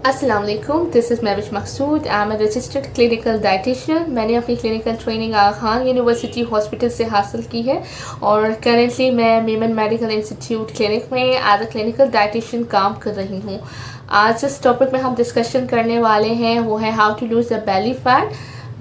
अस्सलाम वालेकुम, this is Mahvish Maqsood. I am a registered clinical dietitian. मैंने अपनी clinical training Aga Khan university hospital से हासिल की है और करेंटली मैं मेमन मेडिकल इंस्टीट्यूट क्लिनिक में एज अ क्लिनिकल डाइटिशियन काम कर रही हूँ। आज जिस टॉपिक में हम डिस्कशन करने वाले हैं वो है how to lose the belly fat.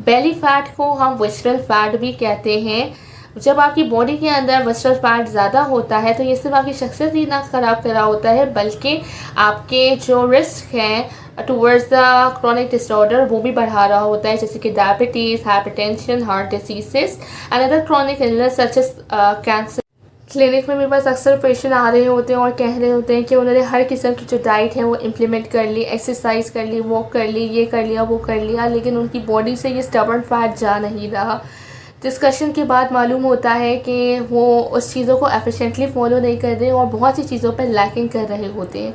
Belly fat को हम विसरल फ़ैट भी कहते हैं। जब आपकी बॉडी के अंदर विसरल फैट ज़्यादा होता है तो ये सिर्फ आपकी शख्सियत ही ना ख़राब कर रहा होता है बल्कि आपके जो रिस्क हैं टूवर्ड्स द क्रॉनिक डिसऑर्डर वो भी बढ़ा रहा होता है, जैसे कि diabetes, hypertension, heart diseases and other chronic illness such as cancer. Clinic में मेरे पास अक्सर पेशेंट आ रहे होते हैं और कह रहे होते हैं कि उन्होंने हर किस्म की जो डाइट है वो इम्प्लीमेंट कर ली, एक्सरसाइज कर ली, वॉक कर ली, ये कर लिया, वो कर लिया, लेकिन उनकी बॉडी से ये स्टबर्न फैट जा नहीं रहा। डिस्कशन के बाद मालूम होता है कि वो उस चीज़ों को एफिशिएंटली फॉलो नहीं कर रहे और बहुत सी चीज़ों पर लैकिंग कर रहे होते हैं।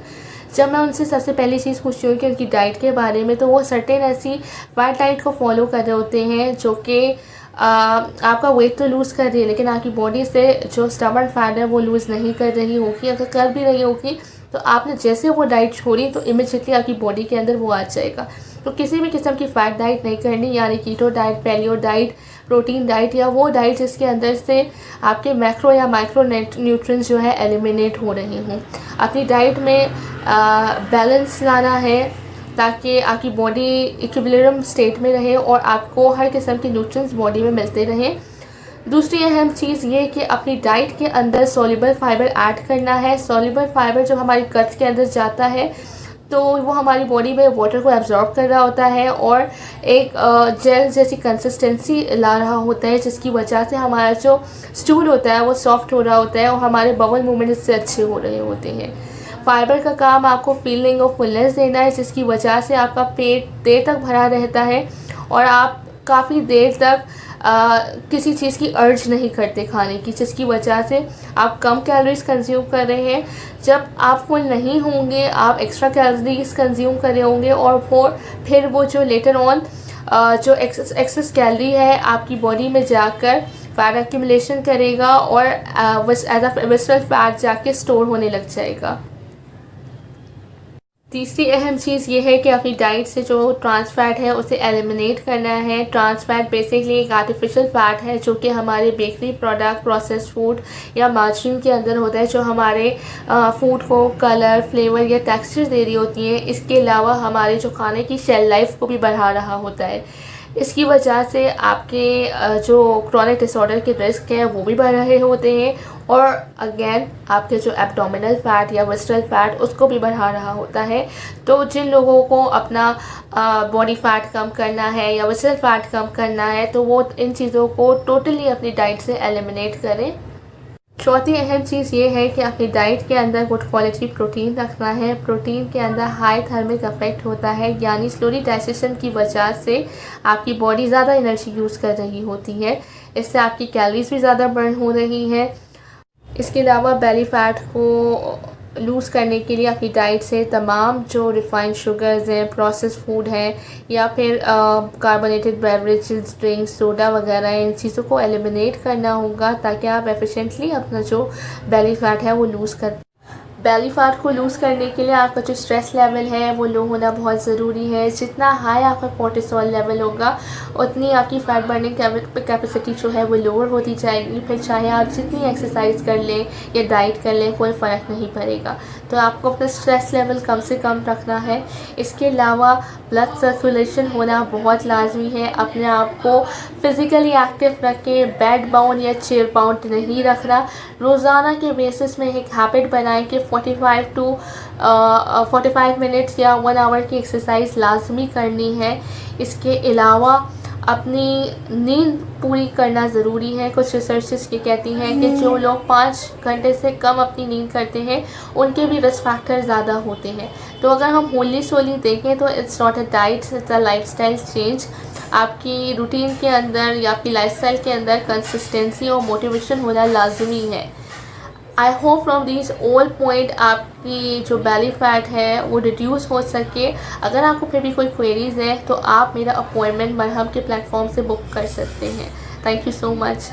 जब मैं उनसे सबसे पहली चीज़ पूछती हूँ कि उनकी डाइट के बारे में, तो वो सर्टेन ऐसी फैट डाइट को फॉलो कर रहे होते हैं जो कि आपका वेट तो लूज़ कर रही है लेकिन आपकी बॉडी से जो स्टबर्न फैट है वो लूज़ नहीं कर रही होगी। अगर कर भी रही होगी तो आपने जैसे वो डाइट छोड़ी तो इमीडिएटली आपकी बॉडी के अंदर वो आ जाएगा। तो किसी भी किस्म की फ़ैट डाइट नहीं करनी, यानी keto diet, paleo diet, protein diet या वो डाइट जिसके अंदर से आपके मैक्रो या माइक्रो न्यूट्रिएंट्स जो है एलिमिनेट हो रहे हों। अपनी डाइट में बैलेंस लाना है ताकि आपकी बॉडी इक्विलिब्रियम स्टेट में रहे और आपको हर किस्म के न्यूट्रिएंट्स बॉडी में मिलते रहें। दूसरी अहम चीज़ ये कि अपनी डाइट के अंदर सोल्यूबल फाइबर ऐड करना है। सोल्यूबल फाइबर जो हमारी गट के अंदर जाता है तो वो हमारी बॉडी में वाटर को एब्जॉर्ब कर रहा होता है और एक जेल जैसी कंसिस्टेंसी ला रहा होता है, जिसकी वजह से हमारा जो स्टूल होता है वो सॉफ्ट हो रहा होता है और हमारे बबल मूवमेंट इससे अच्छे हो रहे होते हैं। फाइबर का काम आपको फीलिंग ऑफ फुलनेस देना है, जिसकी वजह से आपका पेट देर तक भरा रहता है और आप काफ़ी देर तक किसी चीज़ की अर्ज नहीं करते खाने की, जिसकी वजह से आप कम कैलोरीज कंज्यूम कर रहे हैं। जब आप फुल नहीं होंगे आप एक्स्ट्रा कैलोरीज कंज्यूम कर रहे होंगे और फिर वो जो लेटर ऑन जो एक्सेस कैलोरी है आपकी बॉडी में जाकर फैट एक्यूमुलेशन करेगा और एज अ विसरल फैट जाके स्टोर होने लग जाएगा। तीसरी अहम चीज़ ये है कि अपनी डाइट से जो ट्रांस फैट है उसे एलिमिनेट करना है। ट्रांस फैट बेसिकली एक आर्टिफिशियल फैट है जो कि हमारे बेकरी प्रोडक्ट, प्रोसेस्ड फूड या मार्जिन के अंदर होता है, जो हमारे फूड को कलर, फ्लेवर या टेक्सचर दे रही होती है। इसके अलावा हमारे जो खाने की शेल लाइफ को भी बढ़ा रहा होता है। इसकी वजह से आपके जो क्रॉनिक डिसऑर्डर के रिस्क हैं वो भी बढ़ रहे होते हैं और अगेन आपके जो एब्डोमिनल फैट या विसरल फैट उसको भी बढ़ा रहा होता है। तो जिन लोगों को अपना बॉडी फैट कम करना है या विसरल फैट कम करना है तो वो इन चीज़ों को टोटली अपनी डाइट से एलिमिनेट करें। चौथी अहम चीज़ ये है कि अपनी डाइट के अंदर गुड क्वालिटी प्रोटीन रखना है। प्रोटीन के अंदर हाई थर्मिक इफेक्ट होता है, यानी स्लोली डाइजेशन की वजह से आपकी बॉडी ज़्यादा एनर्जी यूज़ कर रही होती है, इससे आपकी कैलोरीज भी ज़्यादा बर्न हो रही हैं। इसके अलावा बेली फैट को लूज़ करने के लिए अपनी डाइट से तमाम जो रिफाइंड शुगर्स हैं, प्रोसेस फूड हैं या फिर कार्बोनेटेड बेवरेजेस, ड्रिंक्स, सोडा वगैरह, इन चीज़ों को एलिमिनेट करना होगा ताकि आप एफिशिएंटली अपना जो बेली फैट है वो लूज़ कर। बेली फैट को लूज़ करने के लिए आपका जो स्ट्रेस लेवल है वो लो होना बहुत ज़रूरी है। जितना हाई आपका कोर्टिसोल लेवल होगा उतनी आपकी फ़ैट बर्निंग कैपेसिटी जो है वो लोअर होती जाएगी। फिर चाहे आप जितनी एक्सरसाइज कर लें या डाइट कर लें कोई फ़र्क नहीं पड़ेगा। तो आपको अपना स्ट्रेस लेवल कम से कम रखना है। इसके अलावा ब्लड सर्कुलेशन होना बहुत लाजमी है। अपने आप को फ़िज़िकली एक्टिव रख के बेड बाउंड या चेयर बाउंड नहीं रखना। रोज़ाना के बेसिस में एक हैबिट बनाएं कि 45 मिनट्स या 1 आवर की एक्सरसाइज लाजमी करनी है। इसके अलावा अपनी नींद पूरी करना ज़रूरी है। कुछ रिसर्चेस ये कहती हैं कि जो लोग 5 घंटे से कम अपनी नींद करते हैं उनके भी रिस्क फैक्टर ज़्यादा होते हैं। तो अगर हम होली सोली देखें तो it's not a diet, it's a lifestyle change. आपकी रूटीन के अंदर या आपकी लाइफस्टाइल के अंदर कंसिस्टेंसी और मोटिवेशन होना लाजमी है। I hope from this all point आपकी जो बेली फैट है वो रिड्यूस हो सके। अगर आपको फिर भी कोई क्वेरीज़ है तो आप मेरा अपॉइंटमेंट मरहम के प्लेटफॉर्म से बुक कर सकते हैं। Thank you so much.